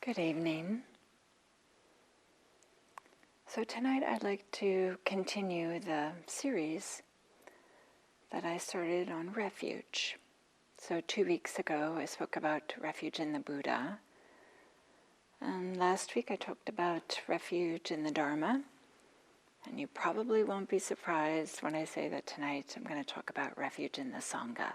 Good evening. So tonight I'd like to continue the series that I started on Refuge. So 2 weeks ago I spoke about refuge in the Buddha. And last week I talked about refuge in the Dharma. And you probably won't be surprised when I say that tonight I'm going to talk about refuge in the Sangha.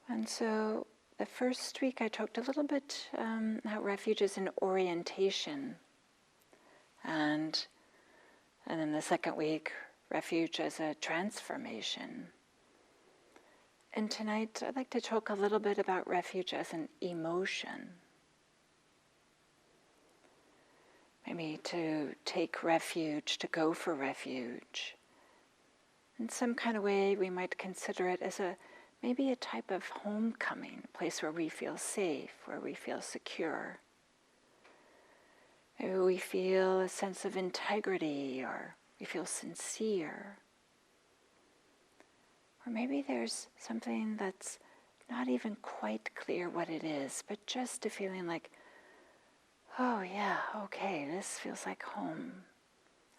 And so the first week I talked a little bit how refuge is an orientation, and then the second week, refuge as a transformation. And tonight I'd like to talk a little bit about refuge as an emotion. Maybe to take refuge, to go for refuge. In some kind of way we might consider it as maybe a type of homecoming, a place where we feel safe, where we feel secure. Maybe we feel a sense of integrity, or we feel sincere. Or maybe there's something that's not even quite clear what it is, but just a feeling like, oh yeah, okay, this feels like home.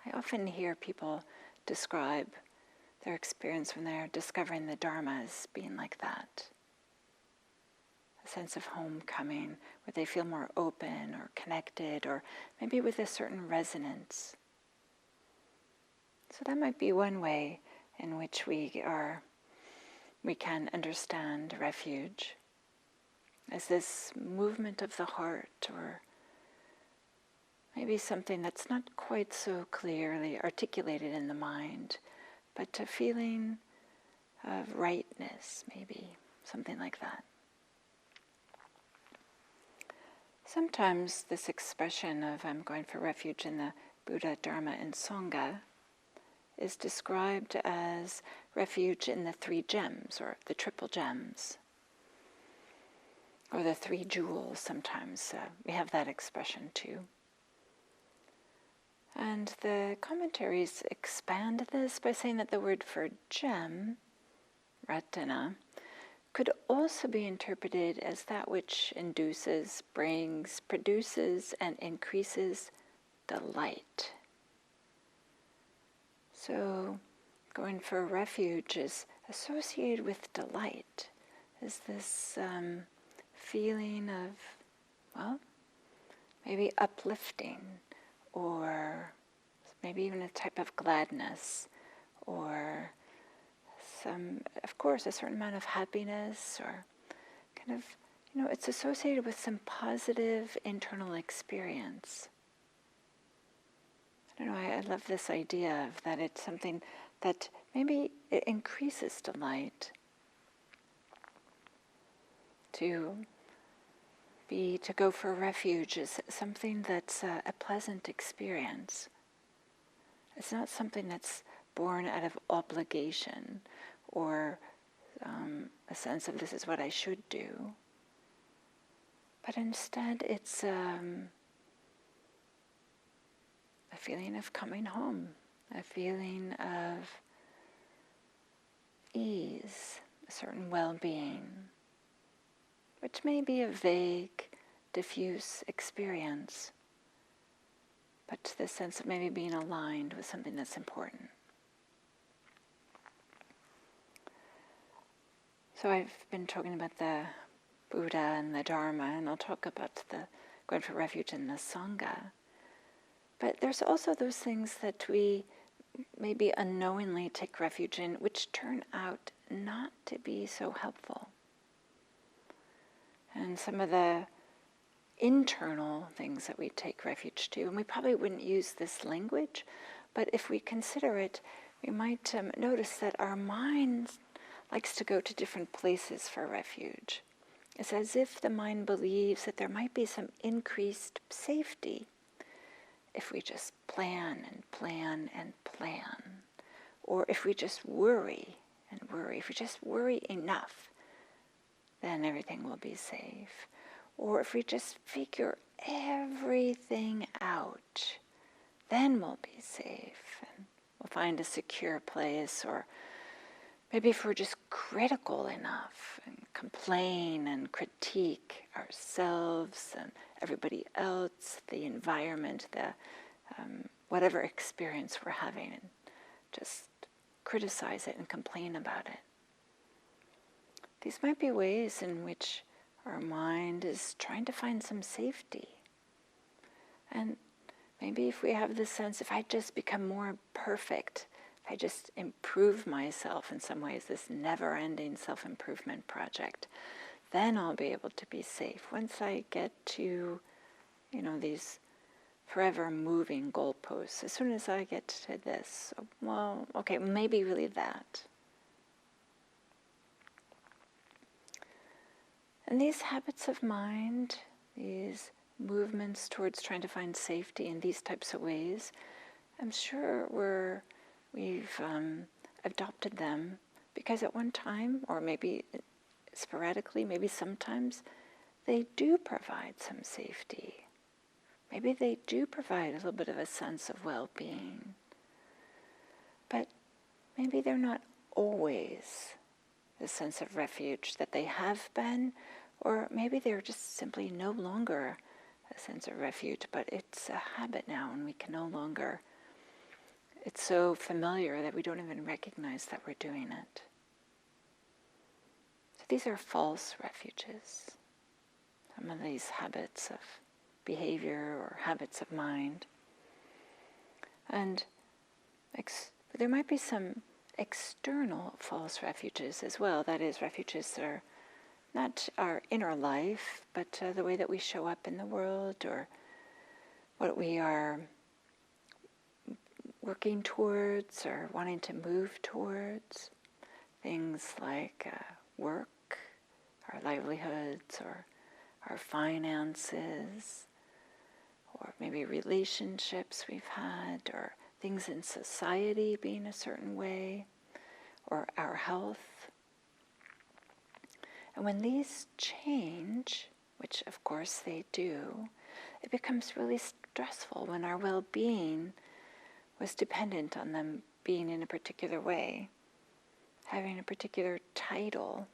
I often hear people describe their experience when they're discovering the Dharma as being like that. A sense of homecoming, where they feel more open or connected, or maybe with a certain resonance. So that might be one way in which we can understand refuge as this movement of the heart, or maybe something that's not quite so clearly articulated in the mind, but a feeling of rightness, maybe, something like that. Sometimes this expression of I'm going for refuge in the Buddha, Dharma, and Sangha is described as refuge in the 3 gems, or the triple gems, or the 3 jewels sometimes. We have that expression too. And the commentaries expand this by saying that the word for gem, ratana, could also be interpreted as that which induces, brings, produces, and increases delight. So going for refuge is associated with delight, is this feeling of, well, maybe uplifting, or maybe even a type of gladness, or of course, a certain amount of happiness, or kind of, it's associated with some positive internal experience. I don't know, I love this idea of that it's something that maybe it increases delight. To go for refuge is something that's a pleasant experience. It's not something that's born out of obligation, or a sense of this is what I should do. But instead it's a feeling of coming home, a feeling of ease, a certain well-being, which may be a vague, diffuse experience, but the sense of maybe being aligned with something that's important. So I've been talking about the Buddha and the Dharma, and I'll talk about the going for refuge in the Sangha. But there's also those things that we maybe unknowingly take refuge in, which turn out not to be so helpful. And some of the internal things that we take refuge to, and we probably wouldn't use this language, but if we consider it, we might notice that our mind likes to go to different places for refuge. It's as if the mind believes that there might be some increased safety if we just plan and plan and plan, or if we just worry and worry. If we just worry enough, then everything will be safe. Or if we just figure everything out, then we'll be safe, and we'll find a secure place. Or maybe if we're just critical enough and complain and critique ourselves and everybody else, the environment, the whatever experience we're having, and just criticize it and complain about it. These might be ways in which our mind is trying to find some safety. And maybe if we have the sense, if I just become more perfect, if I just improve myself in some ways, this never-ending self-improvement project, then I'll be able to be safe. Once I get to, these forever moving goalposts, as soon as I get to this, well, okay, maybe really that. And these habits of mind, these movements towards trying to find safety in these types of ways, I'm sure we've adopted them because at one time, or maybe sporadically, maybe sometimes, they do provide some safety. Maybe they do provide a little bit of a sense of well-being. But maybe they're not always the sense of refuge that they have been, or maybe they're just simply no longer a sense of refuge, but it's a habit now, and we can no longer, it's so familiar that we don't even recognize that we're doing it. So these are false refuges, some of these habits of behavior or habits of mind. And there might be some external false refuges as well. That is, refuges that are not our inner life, but the way that we show up in the world, or what we are working towards or wanting to move towards. Things like work, our livelihoods, or our finances, or maybe relationships we've had, or things in society being a certain way, or our health. And when these change, which of course they do, it becomes really stressful when our well-being was dependent on them being in a particular way, having a particular title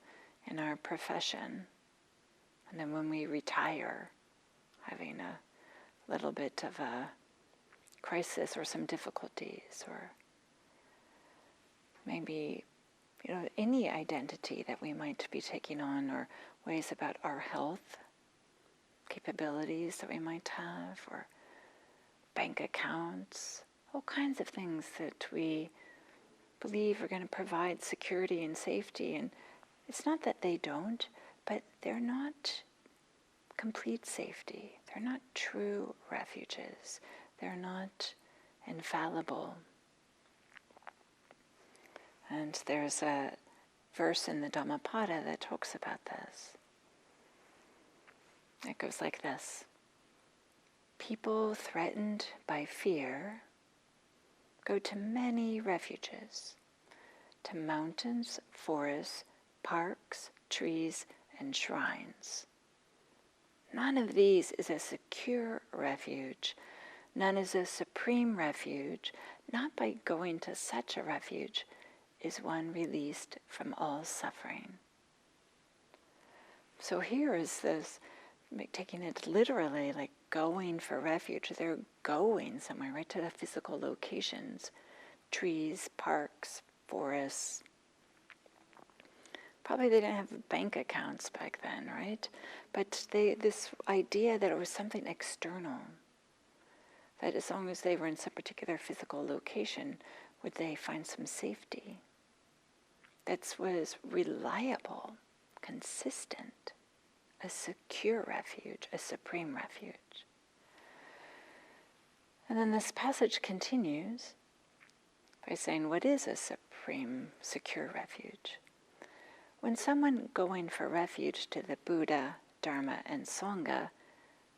in our profession, and then when we retire, having a little bit of a crisis or some difficulties, or maybe any identity that we might be taking on, or ways about our health, capabilities that we might have, or bank accounts, all kinds of things that we believe are going to provide security and safety. And it's not that they don't, but they're not complete safety. They're not true refuges. They're not infallible. And there's a verse in the Dhammapada that talks about this. It goes like this: people threatened by fear go to many refuges, to mountains, forests, parks, trees, and shrines. None of these is a secure refuge. None is a supreme refuge. Not by going to such a refuge is one released from all suffering. So here is this, taking it literally, like going for refuge. They're going somewhere, right to the physical locations, trees, parks, forests. Probably they didn't have bank accounts back then, right? But this idea that it was something external, that as long as they were in some particular physical location, would they find some safety? That was reliable, consistent, a secure refuge, a supreme refuge. And then this passage continues by saying, what is a supreme, secure refuge? When someone going for refuge to the Buddha, Dharma, and Sangha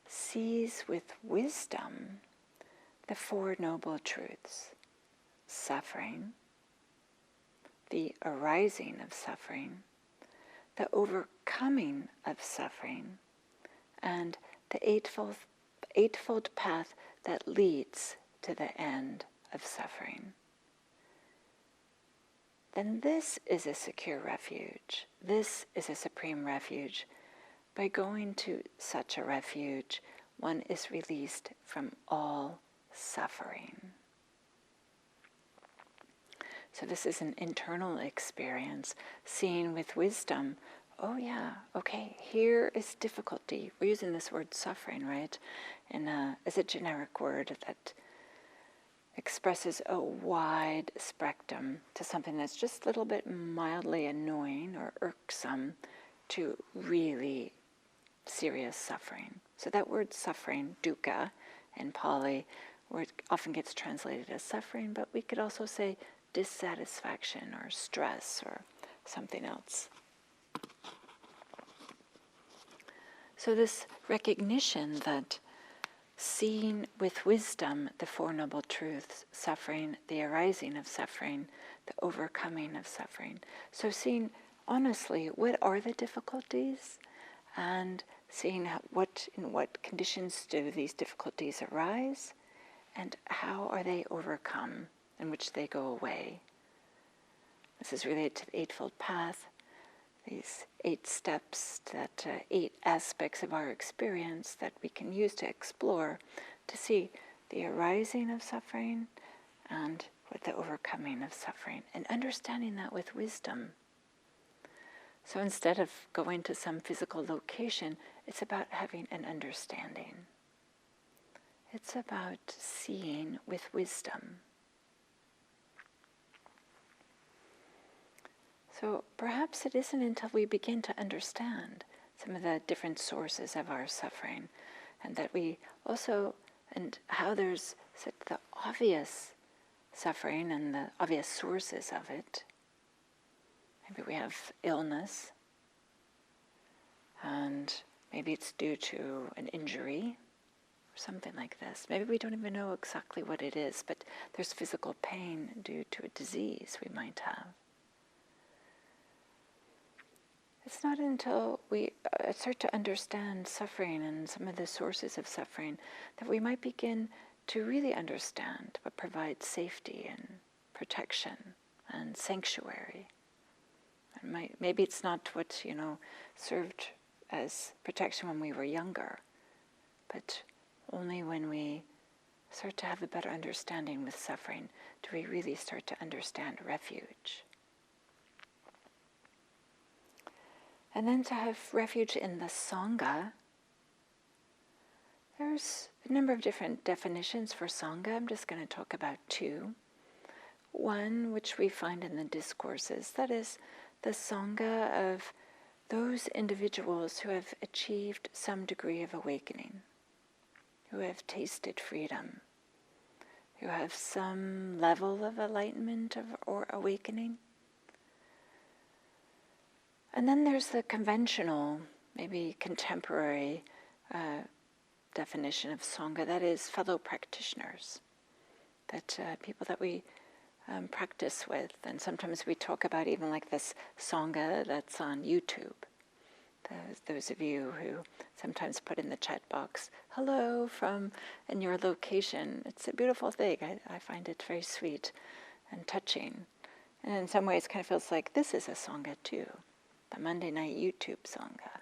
sees with wisdom the Four Noble Truths: suffering, the arising of suffering, the overcoming of suffering, and the eightfold path that leads to the end of suffering. then this is a secure refuge. This is a supreme refuge. By going to such a refuge, one is released from all suffering. So this is an internal experience, seeing with wisdom, oh yeah, okay, here is difficulty. We're using this word suffering, right? As a generic word that expresses a wide spectrum to something that's just a little bit mildly annoying or irksome to really serious suffering. So that word suffering, dukkha, in Pali, where it often gets translated as suffering, but we could also say dissatisfaction or stress or something else. So this recognition that seeing with wisdom the Four Noble Truths, suffering, the arising of suffering, the overcoming of suffering. So seeing honestly what are the difficulties and seeing in what conditions do these difficulties arise and how are they overcome, in which they go away. This is related to the Eightfold Path, these 8 steps, that 8 aspects of our experience that we can use to explore, to see the arising of suffering and with the overcoming of suffering, and understanding that with wisdom. So instead of going to some physical location, it's about having an understanding. It's about seeing with wisdom. So perhaps it isn't until we begin to understand some of the different sources of our suffering, and that we also, and how there's the obvious suffering and the obvious sources of it. Maybe we have illness, and maybe it's due to an injury, or something like this. Maybe we don't even know exactly what it is, but there's physical pain due to a disease we might have. It's not until we start to understand suffering and some of the sources of suffering that we might begin to really understand what provides safety and protection and sanctuary. And maybe it's not what, served as protection when we were younger, but only when we start to have a better understanding with suffering do we really start to understand refuge. And then to have refuge in the Sangha, there's a number of different definitions for Sangha. I'm just going to talk about 2. One, which we find in the discourses, that is the Sangha of those individuals who have achieved some degree of awakening, who have tasted freedom, who have some level of enlightenment or awakening. And then there's the conventional, maybe contemporary definition of Sangha, that is fellow practitioners, that people that we practice with. And sometimes we talk about even like this Sangha that's on YouTube. Those of you who sometimes put in the chat box, hello from in your location. It's a beautiful thing. I find it very sweet and touching. And in some ways it kind of feels like this is a Sangha too. The Monday night YouTube Sangha.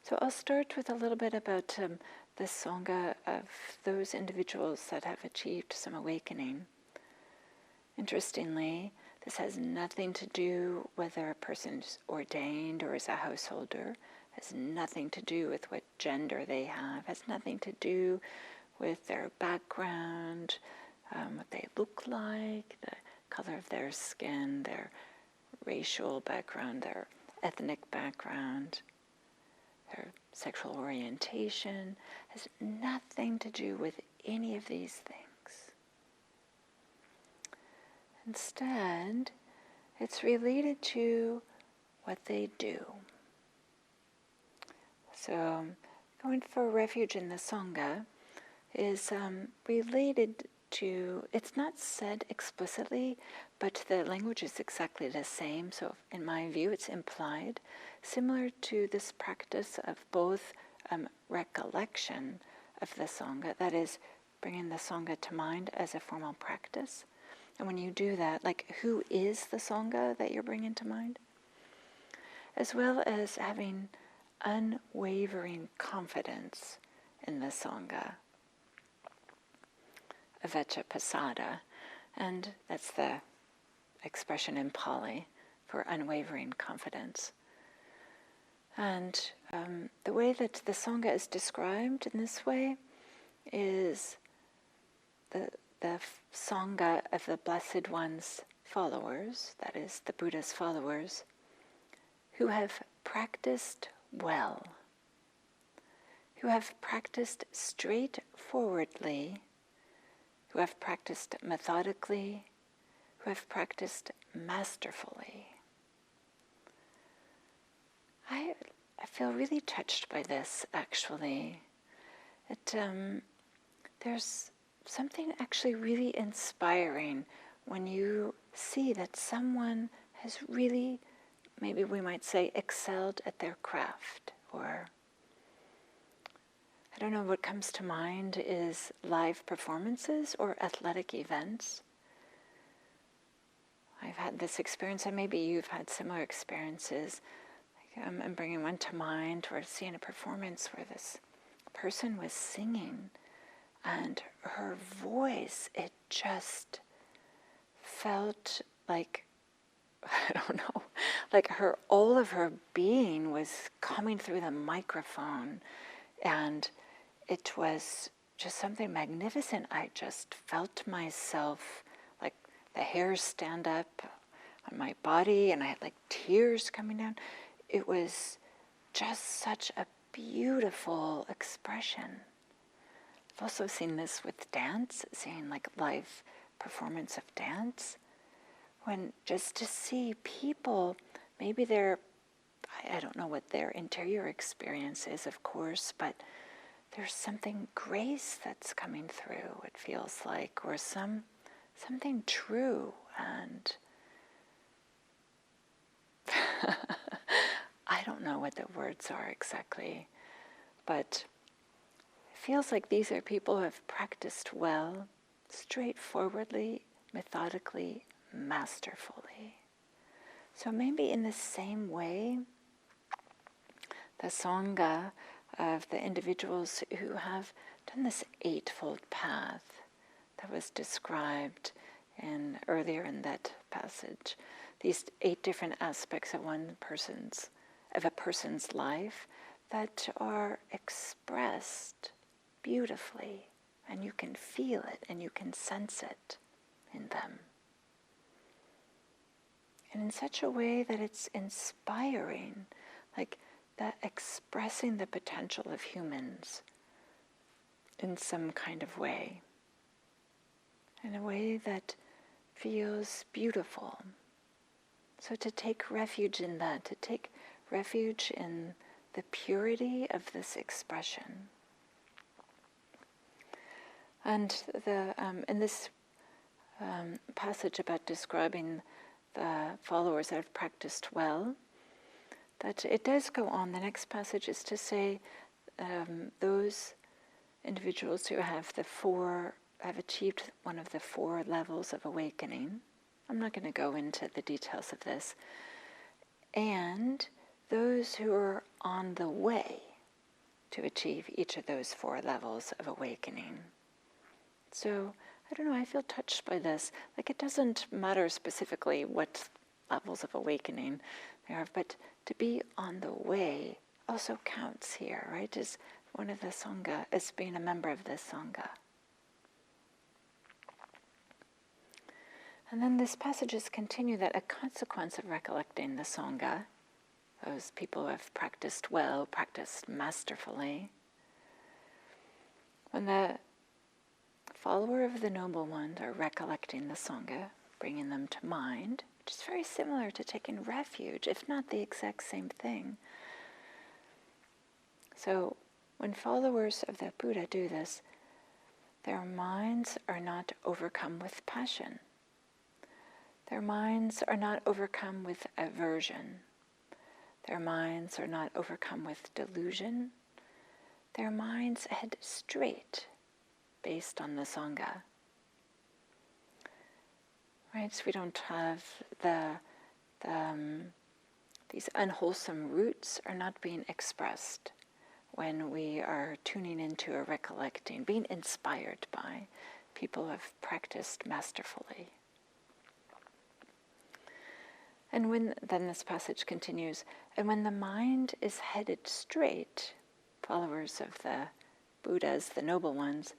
So I'll start with a little bit about the Sangha of those individuals that have achieved some awakening. Interestingly, this has nothing to do whether a person is ordained or is a householder, has nothing to do with what gender they have, has nothing to do with their background, what they look like, the color of their skin, their racial background, their ethnic background, their sexual orientation, has nothing to do with any of these things. Instead, it's related to what they do. So, going for refuge in the Sangha is related to, it's not said explicitly, but the language is exactly the same. So in my view, it's implied, similar to this practice of both recollection of the Sangha, that is, bringing the Sangha to mind as a formal practice, And when you do that, like, who is the Sangha that you're bringing to mind? As well as having unwavering confidence in the Sangha, avecca pasada, and that's the expression in Pali for unwavering confidence. And the way that the Sangha is described in this way is the Sangha of the Blessed One's followers, that is, the Buddha's followers, who have practiced well, who have practiced straightforwardly, who have practiced methodically, who have practiced masterfully. I feel really touched by this, actually. There's something actually really inspiring when you see that someone has really, maybe we might say, excelled at their craft. Or, I don't know, what comes to mind is live performances or athletic events. I've had this experience, and maybe you've had similar experiences. I'm bringing one to mind where seeing a performance where this person was singing, and her voice, it just felt like, I don't know, like all of her being was coming through the microphone, and it was just something magnificent. I just felt myself, like the hairs stand up on my body, and I had like tears coming down. It was just such a beautiful expression. I've also seen this with dance, seeing like live performance of dance, when just to see people, maybe I don't know what their interior experience is, of course, but there's something grace that's coming through, it feels like, or something true, and I don't know what the words are exactly, but it feels like these are people who have practiced well, straightforwardly, methodically, masterfully. So maybe in the same way, the Sangha of the individuals who have done this eightfold path that was described earlier in that passage, these 8 different aspects of a person's life that are expressed beautifully, and you can feel it and you can sense it in them. And in such a way that it's inspiring, like that expressing the potential of humans in some kind of way, in a way that feels beautiful. So to take refuge in that, to take refuge in the purity of this expression. And in this passage about describing the followers that have practiced well, that it does go on. The next passage is to say those individuals who have achieved one of the 4 levels of awakening. I'm not going to go into the details of this. And those who are on the way to achieve each of those 4 levels of awakening. So, I don't know, I feel touched by this. Like, it doesn't matter specifically what levels of awakening there are, but to be on the way also counts here, right? As one of the Sangha, as being a member of the Sangha. And then this passages continue that a consequence of recollecting the Sangha, those people who have practiced well, practiced masterfully, when the follower of the Noble One are recollecting the Sangha, bringing them to mind, which is very similar to taking refuge, if not the exact same thing. So when followers of the Buddha do this, their minds are not overcome with passion. Their minds are not overcome with aversion. Their minds are not overcome with delusion. Their minds head straight based on the Sangha. right? So we don't have these unwholesome roots are not being expressed when we are tuning into or recollecting, being inspired by people who have practiced masterfully. And then this passage continues, and when the mind is headed straight, followers of the Buddhas, the noble ones,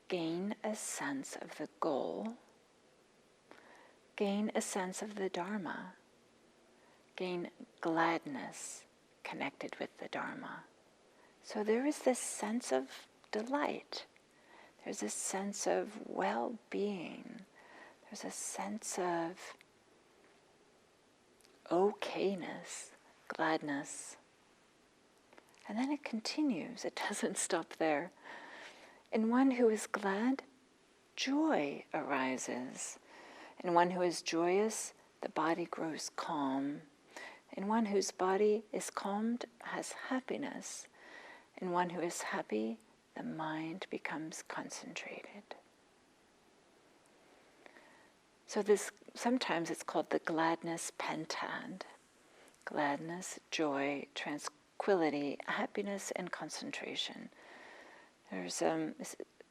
gain a sense of the goal, gain a sense of the Dharma, gain gladness connected with the Dharma. So there is this sense of delight. There's a sense of well-being. There's a sense of okayness, gladness. And then it continues. It doesn't stop there. In one who is glad, joy arises. In one who is joyous, the body grows calm. In one whose body is calmed, has happiness. In one who is happy, the mind becomes concentrated. So this, sometimes it's called the gladness pentad. Gladness, joy, tranquility, happiness, and concentration. There's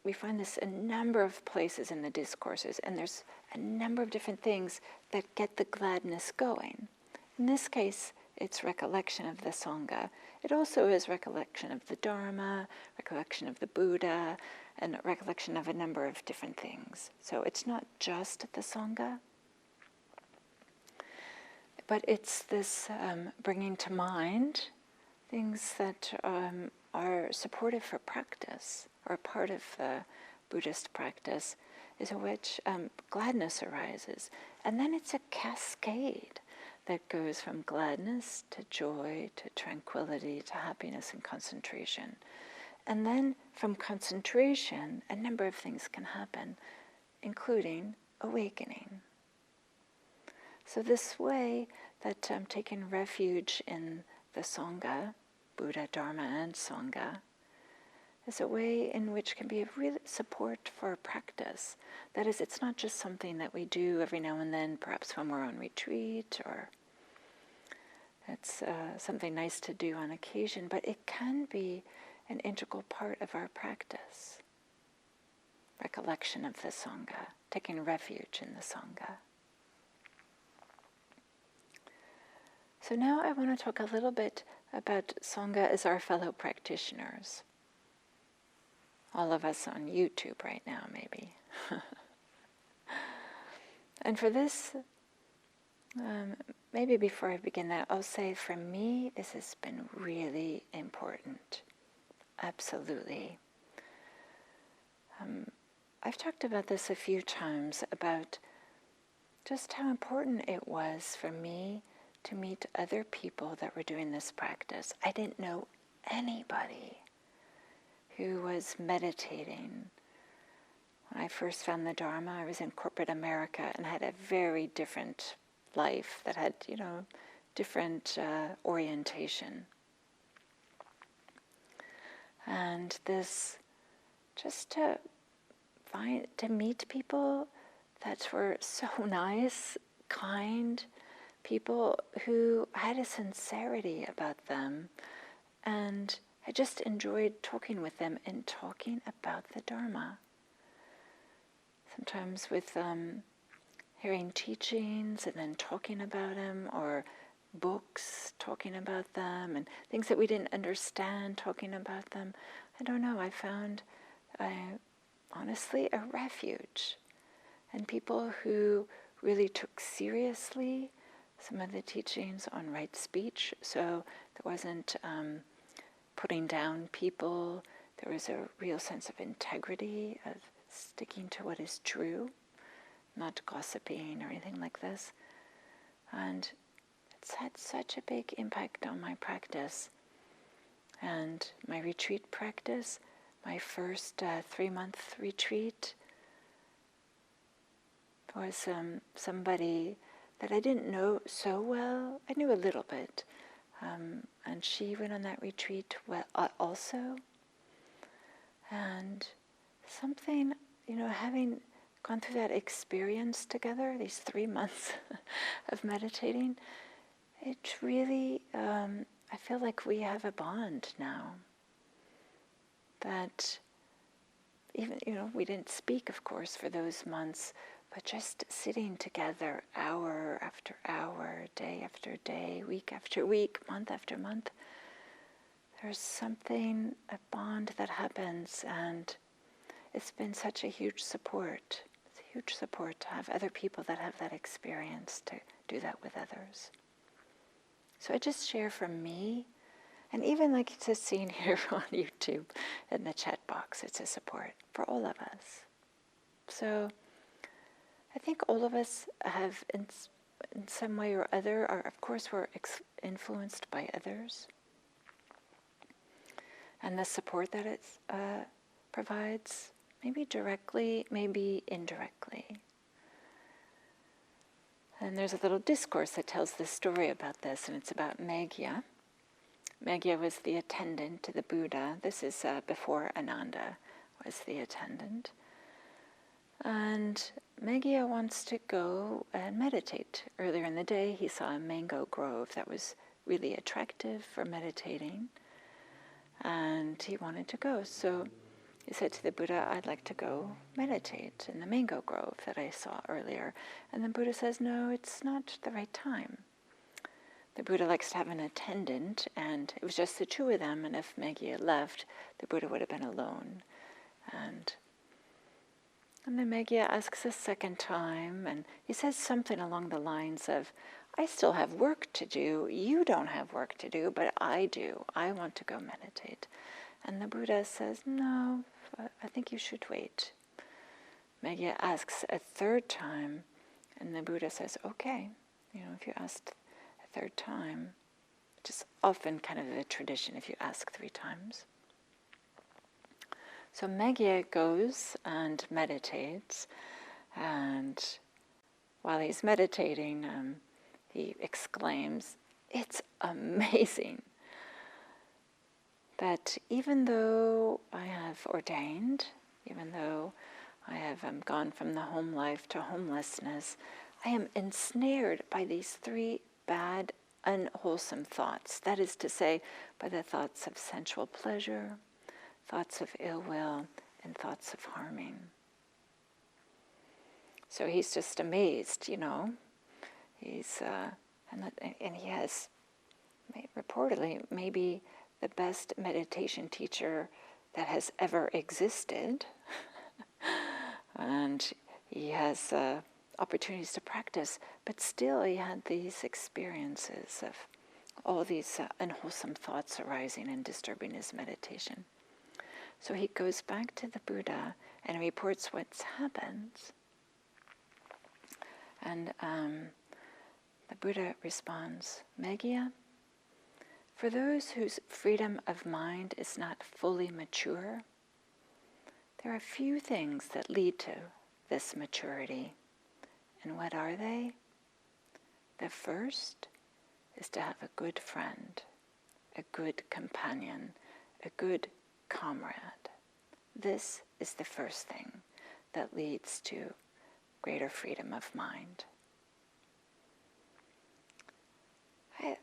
we find this in a number of places in the discourses, and there's a number of different things that get the gladness going. In this case, it's recollection of the Sangha. It also is recollection of the Dharma, recollection of the Buddha, and recollection of a number of different things. So it's not just the Sangha, but it's this bringing to mind things that are supportive for practice, or part of the Buddhist practice, is in which gladness arises. And then it's a cascade that goes from gladness to joy to tranquility to happiness and concentration. And then from concentration, a number of things can happen, including awakening. So this way that taking refuge in the Sangha, Buddha, Dharma, and Sangha, is a way in which can be a real support for practice. That is, it's not just something that we do every now and then, perhaps when we're on retreat, or it's something nice to do on occasion, but it can be an integral part of our practice. Recollection of the Sangha, taking refuge in the Sangha. So now I want to talk a little bit about Sangha as our fellow practitioners. All of us on YouTube right now, maybe. And for this, maybe before I begin that, I'll say for me, this has been really important. Absolutely. I've talked about this a few times, about just how important it was for me to meet other people that were doing this practice. I didn't know anybody who was meditating. When I first found the Dharma, I was in corporate America and had a very different life that had, different orientation. And this, just to meet people that were so nice, kind, people who had a sincerity about them, and I just enjoyed talking with them and talking about the Dharma. Sometimes with hearing teachings and then talking about them, or books, talking about them, and things that we didn't understand, talking about them. I don't know, I found, honestly, a refuge. And people who really took seriously some of the teachings on right speech, so there wasn't putting down people. There was a real sense of integrity, of sticking to what is true, not gossiping or anything like this. And it's had such a big impact on my practice. And my retreat practice, my first 3-month retreat, was somebody that I didn't know so well. I knew a little bit. And she went on that retreat also. And something, having gone through that experience together, these 3 months of meditating, it really, I feel like we have a bond now. That even, we didn't speak, of course, for those months, but just sitting together hour after hour, day after day, week after week, month after month, there's something, a bond that happens, and it's been such a huge support. It's a huge support to have other people that have that experience, to do that with others. So I just share from me, and even like it's a scene here on YouTube in the chat box, it's a support for all of us. So I think all of us have, in some way or other, of course we're influenced by others, and the support that it provides, maybe directly, maybe indirectly. And there's a little discourse that tells the story about this, and it's about Megya. Megya was the attendant to the Buddha. This is before Ananda was the attendant. And Megya wants to go and meditate. Earlier in the day, he saw a mango grove that was really attractive for meditating, and he wanted to go. So he said to the Buddha, I'd like to go meditate in the mango grove that I saw earlier. And the Buddha says, no, it's not the right time. The Buddha likes to have an attendant, and it was just the two of them, and if Megya left, the Buddha would have been alone. And then Megya asks a second time, and he says something along the lines of, I still have work to do, you don't have work to do, but I do. I want to go meditate. And the Buddha says, no, I think you should wait. Megya asks a third time, and the Buddha says, okay, if you asked a third time, which is often kind of the tradition if you ask 3 times. So Megya goes and meditates, and while he's meditating, he exclaims, it's amazing that even though I have ordained, even though I have gone from the home life to homelessness, I am ensnared by these 3 bad, unwholesome thoughts. That is to say, by the thoughts of sensual pleasure, thoughts of ill will, and thoughts of harming. So he's just amazed, He's and he has reportedly maybe the best meditation teacher that has ever existed, and he has opportunities to practice, but still he had these experiences of all these unwholesome thoughts arising and disturbing his meditation. So he goes back to the Buddha and reports what's happened. And the Buddha responds, Megya, for those whose freedom of mind is not fully mature, there are few things that lead to this maturity. And what are they? The first is to have a good friend, a good companion, a good comrade. This is the first thing that leads to greater freedom of mind.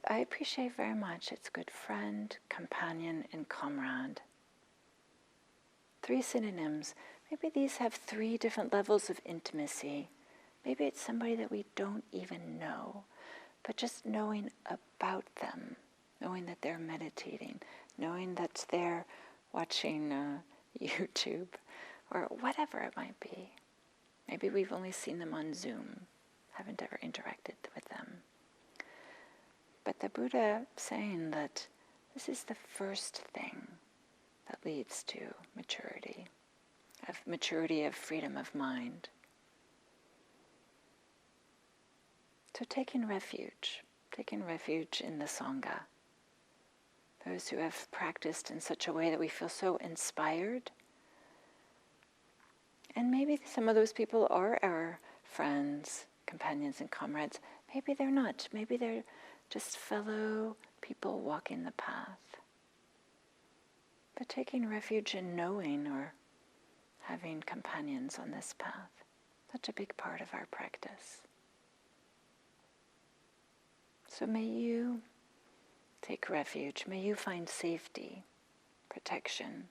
I appreciate very much its good friend, companion, and comrade. 3 synonyms. Maybe these have 3 different levels of intimacy. Maybe it's somebody that we don't even know, but just knowing about them, knowing that they're meditating, knowing that they're watching YouTube, or whatever it might be. Maybe we've only seen them on Zoom, haven't ever interacted with them. But the Buddha saying that this is the first thing that leads to maturity of freedom of mind. So taking refuge in the Sangha, those who have practiced in such a way that we feel so inspired. And maybe some of those people are our friends, companions, and comrades. Maybe they're not. Maybe they're just fellow people walking the path. But taking refuge in knowing or having companions on this path. such a big part of our practice. So may you take refuge, may you find safety, protection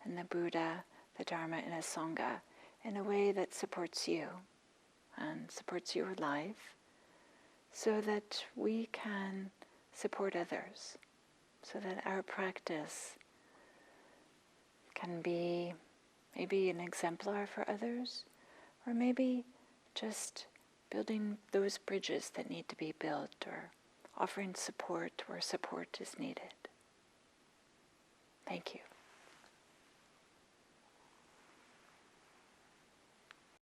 in the Buddha, the Dharma, and the Sangha in a way that supports you and supports your life, so that we can support others, so that our practice can be maybe an exemplar for others, or maybe just building those bridges that need to be built, or offering support where support is needed. Thank you.